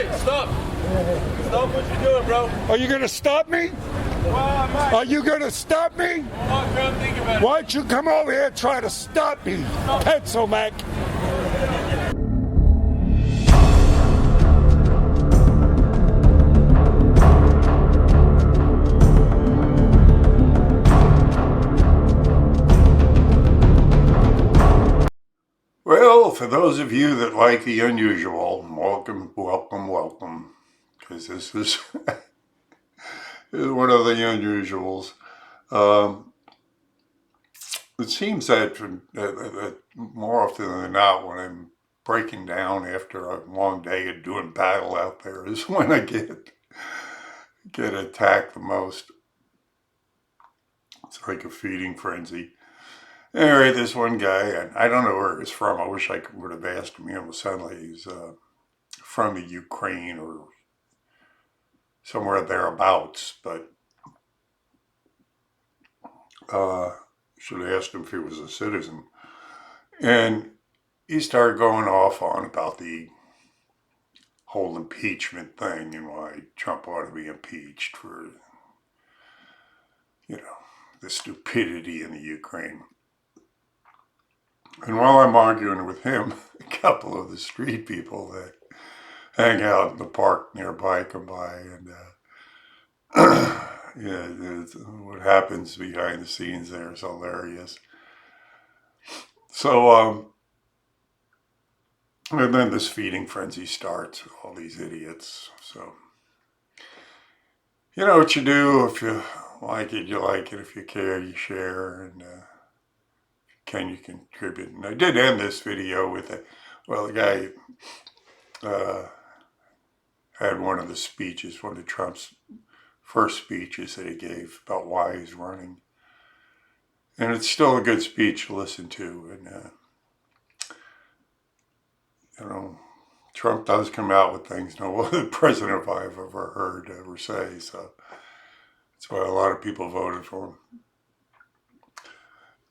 Hey, stop! Stop what you're doing, bro. Are you gonna stop me? Well, I might. Are you gonna stop me? Come on, bro, think about it. Why don't you come over here and try to stop me, Pencil Mac? Well, for those of you that like the unusual, welcome, welcome, welcome, because this is, is one of the unusuals. It seems that more often than not, when I'm breaking down after a long day of doing battle out there, is when I get attacked the most. It's like a feeding frenzy. Anyway, this one guy, and I don't know where he's from. I wish I would have asked him. It sounded like he's from the Ukraine or somewhere thereabouts, but should have asked him if he was a citizen. And he started going off on about the whole impeachment thing and why Trump ought to be impeached for, the stupidity in the Ukraine. And while I'm arguing with him, a couple of the street people that hang out in the park nearby come by, and what happens behind the scenes there is hilarious. So, and then this feeding frenzy starts with all these idiots. So, you know what you do. If you like it, you like it. If you care, you share. And can you contribute? And I did end this video with the guy had one of the speeches, one of Trump's first speeches that he gave about why he's running. And it's still a good speech to listen to. And, Trump does come out with things no other president I've ever heard ever say. So that's why a lot of people voted for him.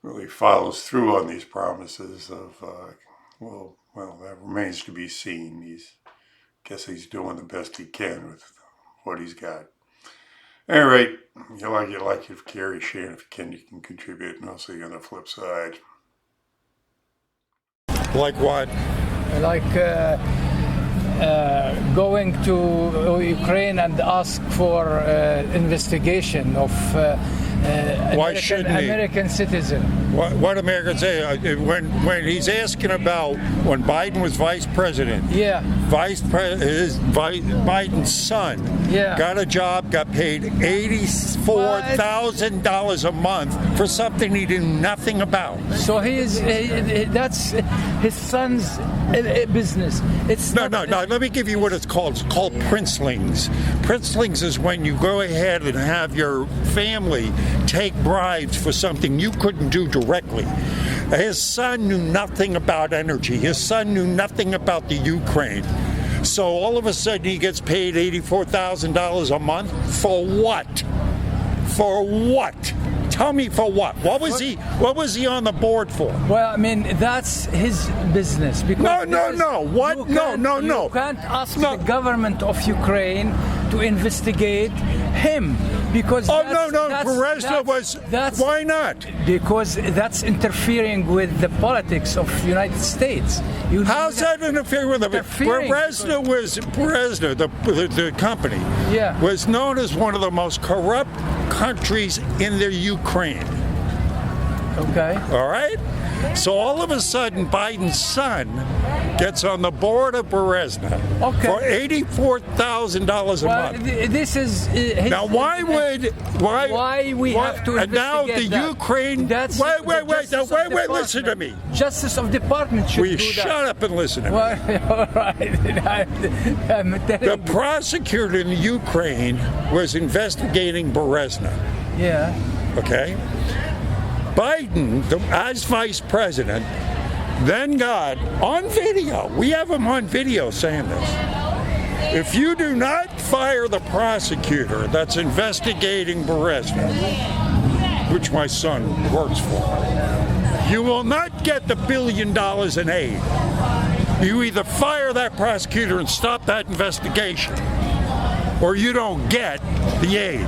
Really follows through on these promises of, well, that remains to be seen. Guess he's doing the best he can with what he's got. At any rate, you like it, carry, share, if you can contribute, and I'll see you on the flip side. Like what? Like going to Ukraine and ask for investigation of Why shouldn't he? American citizen. What Americans say when he's asking about when Biden was vice president. Yeah. Biden's son got a job, got paid $84,000 a month for something he knew nothing about. So that's his son's business. It's no. Let me give you what it's called. It's called princelings. Princelings is when you go ahead and have your family take bribes for something you couldn't do directly. His son knew nothing about energy. His son knew nothing about the Ukraine. So all of a sudden he gets paid $84,000 a month for what? For what? Tell me for what? What was he on the board for? Well, I mean, that's his business. Because No. What? No. You can't ask the government of Ukraine to investigate him because Berezna was. Why not? Because that's interfering with the politics of the United States. How's that interfering with it? Berezna, the company, was known as one of the most corrupt countries in the Ukraine. Okay. All right? So all of a sudden, Biden's son gets on the board of Berezna for $84,000 a month. This is now. Why we have to investigate now the that? Ukraine? Wait! Listen to me. Justice of Department should do that. Shut up and listen to me. Well, all right. The prosecutor in Ukraine was investigating Berezna. Yeah. Okay. Biden, as vice president, then got on video. We have him on video saying this. If you do not fire the prosecutor that's investigating Berezna, which my son works for, you will not get the $1 billion in aid. You either fire that prosecutor and stop that investigation, or you don't get the aid.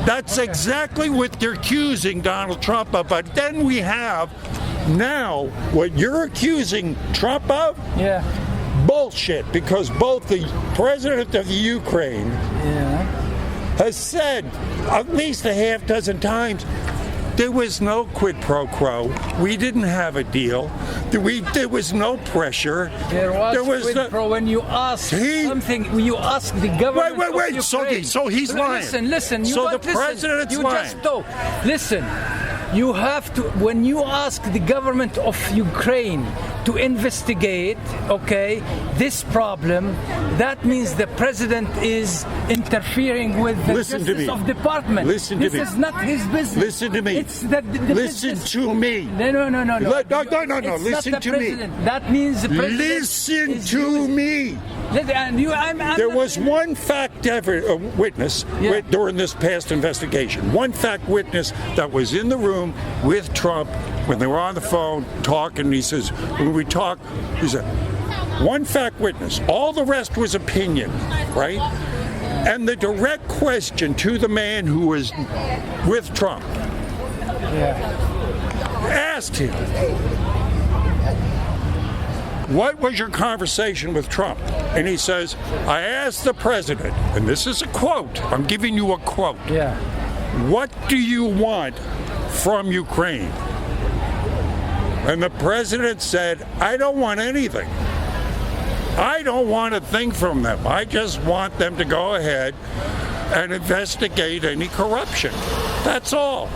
That's exactly what they're accusing Donald Trump of. But then we have now what you're accusing Trump of? Yeah. Bullshit, because both the president of the Ukraine has said at least a half dozen times there was no quid pro quo. We didn't have a deal. There was no pressure. There was quid pro when you asked something. When you asked the government of Ukraine. So he's lying. Listen. So the president's you lying. Just talk. Listen. You have to, when you ask the government of Ukraine to investigate, okay, this problem, that means the president is interfering with the justice of department. Listen to me. This is not his business. Listen to me. It's the Listen business. to me. No. No. It's Listen not the to president. me. That means the president. Listen to me. There was one fact witness during this past investigation. One fact witness that was in the room with Trump when they were on the phone talking. He says, when we talk, he said, one fact witness. All the rest was opinion, right? And the direct question to the man who was with Trump asked him, what was your conversation with Trump? And he says, I asked the president, and this is a quote, I'm giving you a quote. Yeah. What do you want from Ukraine? And the president said, I don't want anything. I don't want a thing from them. I just want them to go ahead and investigate any corruption. That's all.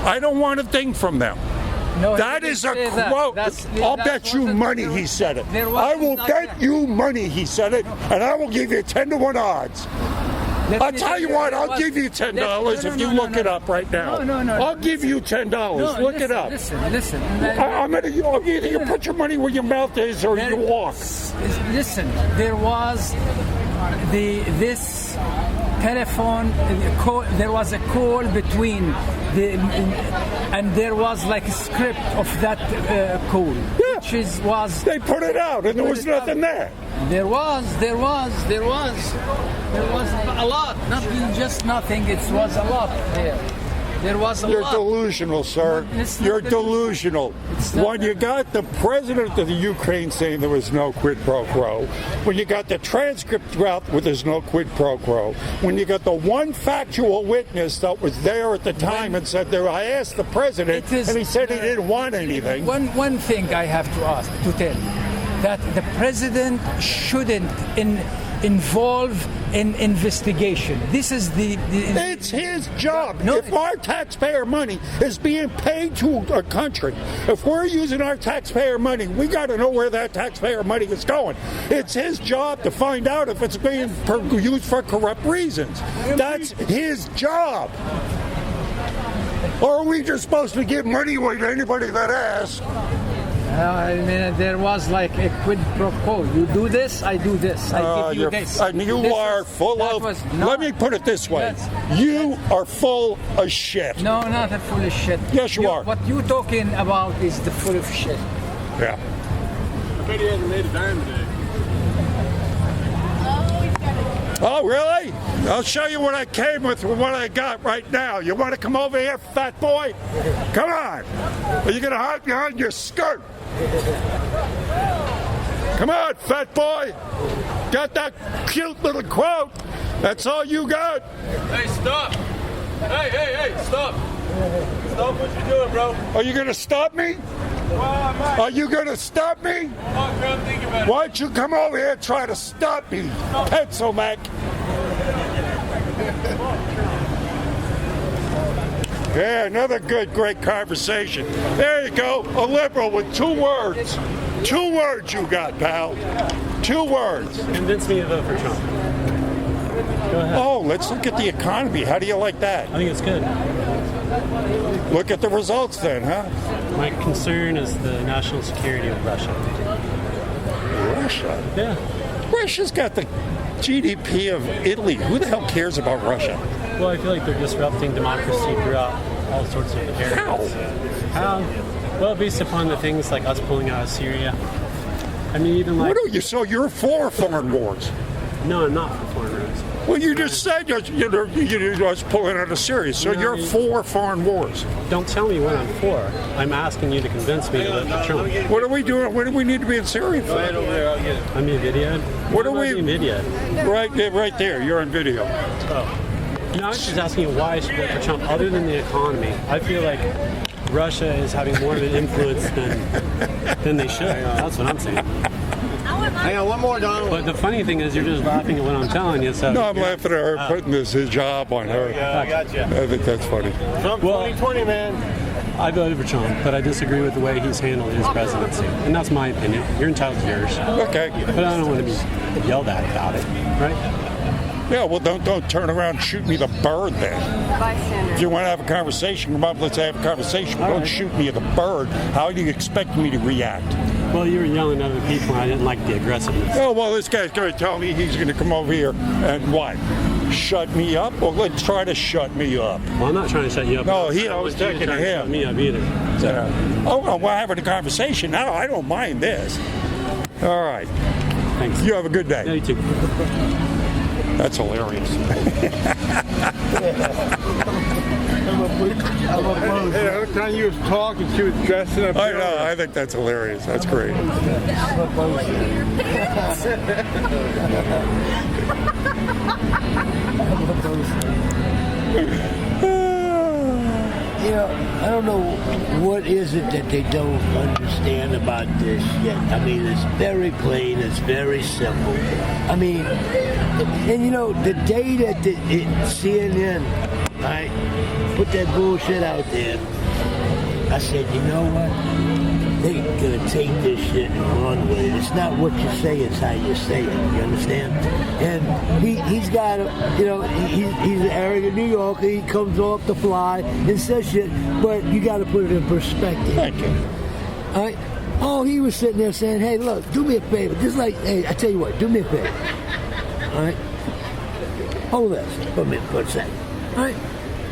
I don't want a thing from them. No, that is a quote. I'll bet you money he said it. I will bet you money he said it, and I will give you 10 to 1 odds. I'll tell you what, I'll give you $10 if you look it up right now. No. I'll give you $10. Look it up. Listen. I'm gonna. You put your money where your mouth is, or you walk. Listen, there was this telephone call. There was a call between and there was like a script of that call, which was. They put it out, and there was nothing there. There was a lot, not just nothing. It was a lot there. There was a lot. You're delusional, sir. You're delusional. When you got the president of the Ukraine saying there was no quid pro quo, when you got the transcript out where there's no quid pro quo, when you got the one factual witness that was there at the time and said there, I asked the president, and he said he didn't want anything. One thing I have to tell you, that the president shouldn't involve in investigation. This is it's his job. No, if our taxpayer money is being paid to a country, if we're using our taxpayer money, we got to know where that taxpayer money is going. It's his job to find out if it's being used for corrupt reasons. That's his job. Or are we just supposed to give money away to anybody that asks? I mean, there was like a quid pro quo. You do this, I do this. I give you this. You are full of. Let me put it this way: you are full of shit. No, not full of shit. Yes, you are. What you're talking about is the full of shit. Yeah. I bet he hasn't made a dime today. Oh, really? I'll show you what I came with and what I got right now. You want to come over here, fat boy? Come on. Are you going to hide behind your skirt? Come on, fat boy. Got that cute little quote. That's all you got. Hey, stop. Hey, stop. Stop what you're doing, bro. Are you going to stop me? Are you going to stop me? Think about it. Why don't you come over here and try to stop me, Pencil Mac? Yeah, another great conversation. There you go, a liberal with 2 words. 2 words you got, pal. 2 words. Convince me to vote for Trump. Go ahead. Oh, let's look at the economy. How do you like that? I think it's good. Look at the results then, huh? My concern is the national security of Russia. Russia? Yeah. Russia's got the GDP of Italy. Who the hell cares about Russia? Well, I feel like they're disrupting democracy throughout all sorts of areas. How? Well, based upon the things like us pulling out of Syria. I mean, even like... What are you? So you're for foreign wars? No, I'm not for foreign wars. Well, you just said you're just pulling out a serious. So you're for foreign wars. Don't tell me what I'm for. I'm asking you to convince me to vote for Trump. What are we doing? What do we need to be in Syria for? I'm being videoed. What are we? Being videoed? Right there. You're on video. Oh. No, I was just asking you why I should vote for Trump, other than the economy. I feel like Russia is having more of an influence than they should. That's what I'm saying. Hang on, one more, Donald. But the funny thing is, you're just laughing at what I'm telling you. So No, I'm laughing at her putting this hijab on her. I got you. I think that's funny. Trump 2020, man. I voted for Trump, but I disagree with the way he's handled his presidency, and that's my opinion. You're entitled to yours. Okay. But I don't want to be yelled at about it, right? Yeah, well, don't turn around and shoot me the bird then. Bystander. If you want to have a conversation, come up, let's have a conversation. But don't shoot me the bird. How do you expect me to react? Well, you were yelling at other people, and I didn't like the aggressiveness. Oh, well, this guy's going to tell me he's going to come over here and what? Shut me up? Well, let's try to shut me up. Well, I'm not trying to shut you up. No, I was talking to him. Shut me up either. Oh, well, we're having a conversation now. I don't mind this. All right. Thanks. You have a good day. Yeah, you too. That's hilarious. Hey, every time you was talking, she was dressing up. I know. I think that's hilarious. That's great. You know, I don't know what is it that they don't understand about this yet. I mean, it's very plain, it's very simple. I mean, and you know, the day that CNN, right, put that bullshit out there, I said, you know what? They're gonna take this shit and run with it. It's not what you say, it's how you say it. You understand? And he's got, you know, he's an arrogant New Yorker. He comes off the fly and says shit, but you got to put it in perspective. Thank you. All right? Oh, he was sitting there saying, hey, look, do me a favor. Just like, hey, I tell you what, do me a favor. All right? Hold this for a minute, for a second. All right?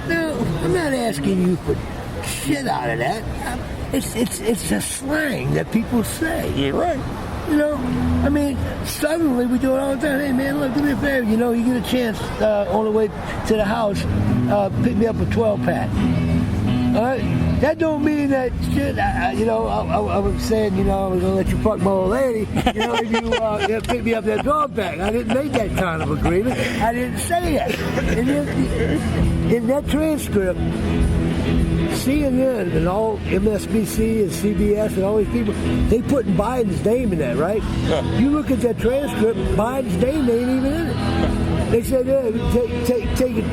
Now, I'm not asking you for shit out of that. It's a slang that people say. You're right. You know, I mean, suddenly we do it all the time. Hey, man, look, do me a favor. You know, you get a chance on the way to the house, pick me up a 12-pack. All right? That don't mean that shit, you know, I was saying, you know, I was going to let you fuck my old lady, you know, if you pick me up that 12-pack. I didn't make that kind of agreement. I didn't say that. And in that transcript, CNN and all MSNBC and CBS and all these people, they putting Biden's name in that, right? Yeah. You look at that transcript, Biden's name ain't even in it. They said, take it,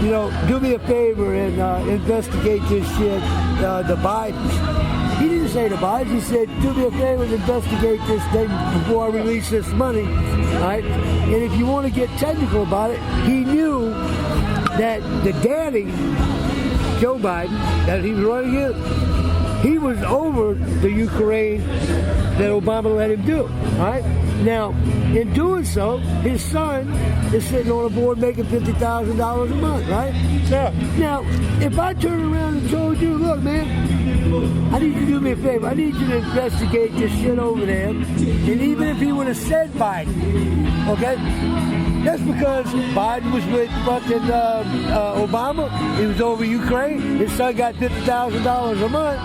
you know, do me a favor and investigate this shit, the Bidens. He didn't say the Bidens. He said, do me a favor and investigate this thing before I release this money, right? And if you want to get technical about it, he knew that the daddy, Joe Biden, that he was running against, he was over the Ukraine that Obama let him do, right? Now, in doing so, his son is sitting on a board making $50,000 a month, right? Yeah. Now, if I turned around and told you, look, man, I need you to do me a favor. I need you to investigate this shit over there. And even if he would have said Biden, okay? That's because Biden was with fucking Obama. He was over Ukraine. His son got $50,000 a month.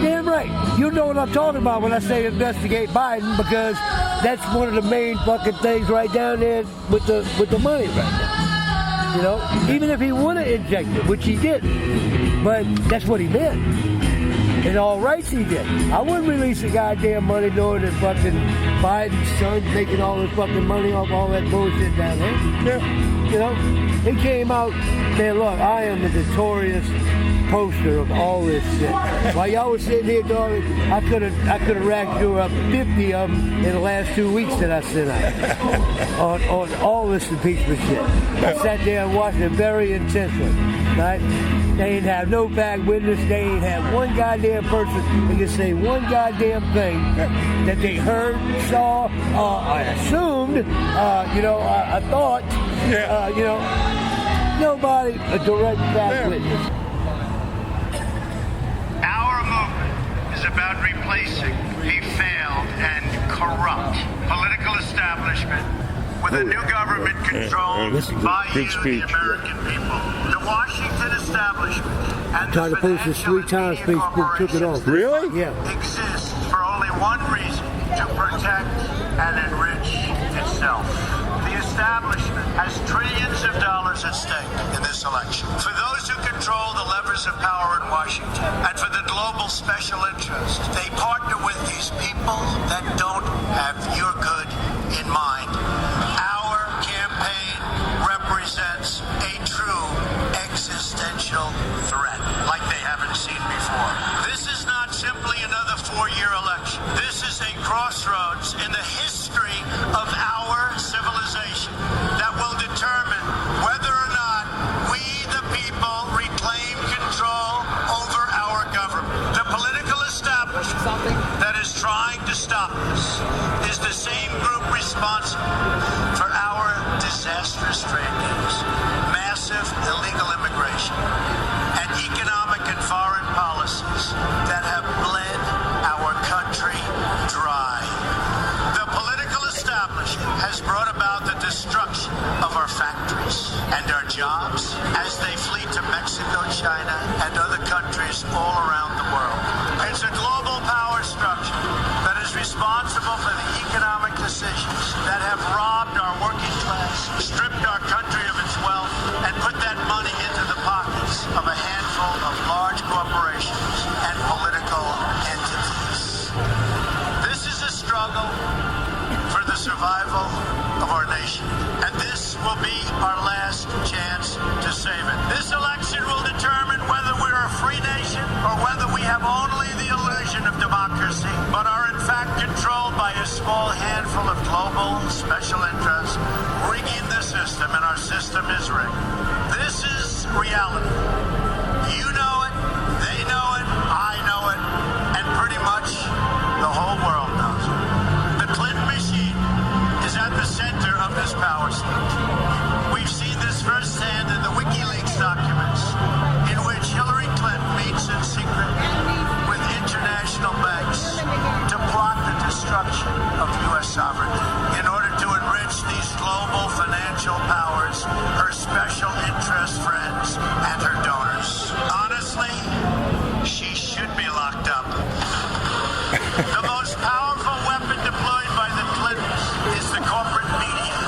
Damn right. You know what I'm talking about when I say investigate Biden, because that's one of the main fucking things right down there with the money right now. You know, even if he would have injected, which he didn't, but that's what he meant. And all rights he did. I wouldn't release the goddamn money knowing that fucking Biden's son's making all this fucking money off all that bullshit down there. Yeah. You know, they came out, man, look, I am the notorious poster of all this shit. While y'all was sitting here, dog, I could have racked you up 50 of them in the last 2 weeks that I sent out on all this impeachment shit. I sat there and watched it very intensely, right? They ain't have no back witness. They ain't have one goddamn person that can say one goddamn thing that they heard, saw, I assumed, you know, I thought, you know, nobody a direct back witness. Our movement is about replacing a failed and corrupt political establishment with a new government controlled by you, the American people. The Washington establishment and Tried to post this 3 times, Facebook took it off. Really? Yeah. exists for only one reason, to protect and enrich itself. The establishment has trillions of dollars at stake in this election. For those who control the levers of power in Washington and for the global special interest, they partner with these people that don't have your good in mind. Our campaign represents a true existential threat like they haven't seen before. This is not simply another 4-year election. This is a crossroads in the history of our civilization that will determine whether or not we, the people, reclaim control over our government. The political establishment that is trying to stop us is the same group responsible for our disastrous trade deals, massive illegal immigration, and economic and foreign policies that have bled our country dry. The political establishment has brought about the destruction of our factories and our jobs as they flee to Mexico, China, and other countries all around the world. It's a global power structure that is responsible for the economic decisions that have robbed our working class, stripped our country of its wealth, and put that money into the pockets of a handful of large corporations and political entities. This is a struggle for the survival of our nation, and this will be our last chance to save it. This election will determine whether we're a free nation or whether we have only the illusion of democracy, but are in fact controlled by a small handful of global special interests rigging the system, and our system is rigged. This is reality. You know it, they know it, I know it, and pretty much the whole world knows it. The Clinton machine is at the center of this power switch. We've seen this firsthand in the WikiLeaks documents, in which Hillary Clinton meets in secret with international banks to plot the destruction of U.S. sovereignty in order to enrich these global financial powers, her special interest friends, and her donors. Honestly, she should be locked up. The most powerful weapon deployed by the Clintons is the corporate media,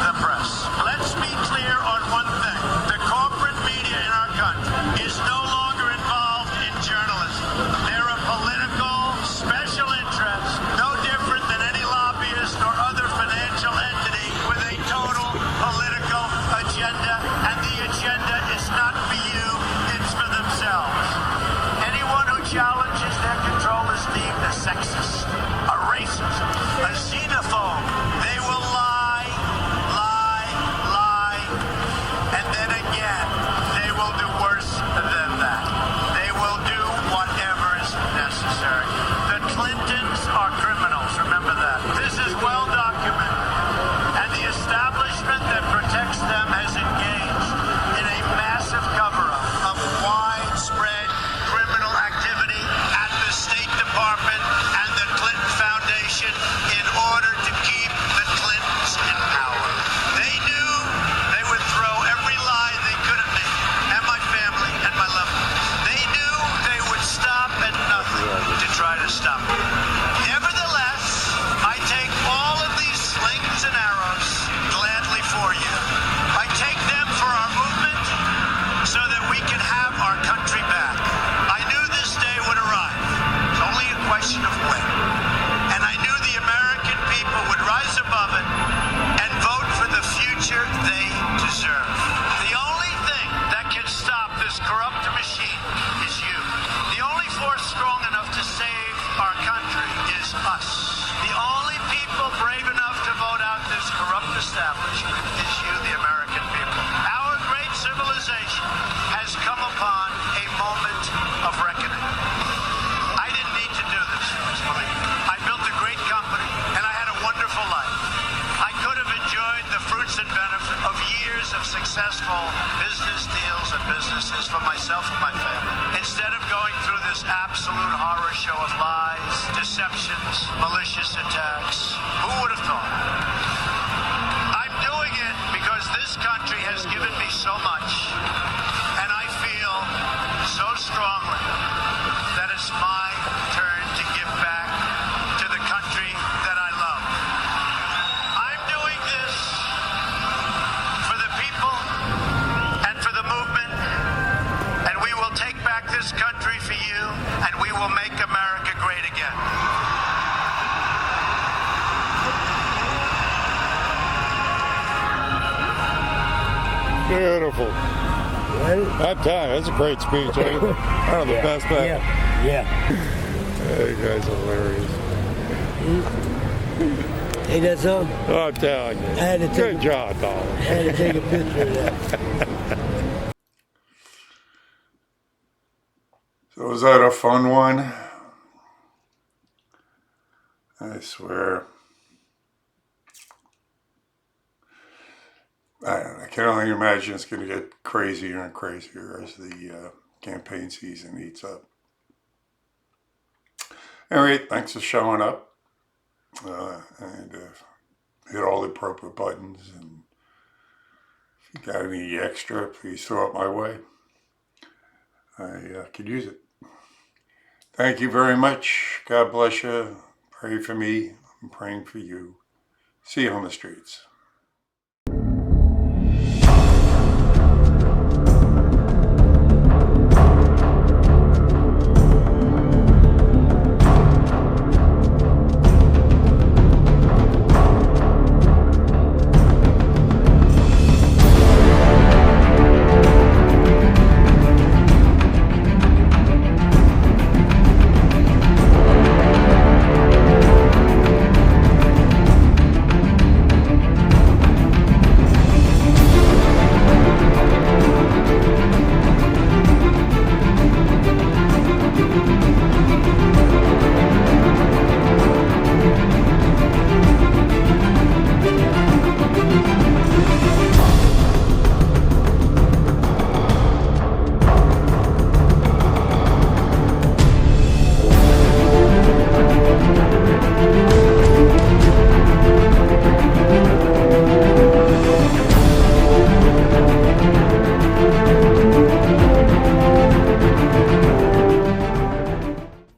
the press. Let's be clear on one thing. The corporate media in our country is no longer involved in journalism. They're a political special interest, no different than any lobbyist or other financial entity with a total political agenda, and the agenda is not for you, it's for themselves. Anyone who challenges their control is deemed a sexist, a racist, a xenophobe. They will lie, lie, lie, and then again, they will do worse than that. They will do whatever is necessary. The Clintons are criminals, remember that. This is well documented, and the establishment that protects them has engaged in a massive cover-up of widespread criminal activity at the State Department and the Clinton Foundation in order to keep the Clintons in power. They knew they would throw every lie they could at me and my family and my loved ones. They knew they would stop at nothing to try to stop me. Nevertheless, I take all of these slings and arrows gladly for you. I take them for our movement so that we can have our country back. I knew this day would arrive. It's only a question of when. And I knew the American people would rise above it and vote for the future they deserve. The only thing that can stop this corrupt machine is you. The only force strong enough to save our country is us. The only people brave enough to vote out this corrupt establishment is you, the American people. Our great civilization has come upon a moment of reckoning. I didn't need to do this, believe me. I built a great company, and I had a wonderful life. I could have enjoyed the fruits and benefit of years of successful business deals and businesses for myself and my family, instead of going through this absolute horror show of lies, deceptions, malicious attacks. Who would have thought? I'm doing it because this country has given me so much, and I feel so strongly that it's my turn to give back to the country that I love. I'm doing this for the people and for the movement, and we will take back this country for you, and we will make America great again. Beautiful. I'm telling you, that's a great speech. Eh? One of the best back. Yeah. You guys are hilarious. Hey, that's all. I'm telling you. Good job, Dollar. I had to take a picture of that. So was that a fun one? I swear. I can only imagine it's going to get crazier and crazier as the campaign season heats up. Anyway, thanks for showing up. And hit all the appropriate buttons. And if you got any extra, please throw it my way. I could use it. Thank you very much. God bless you. Pray for me. I'm praying for you. See you on the streets.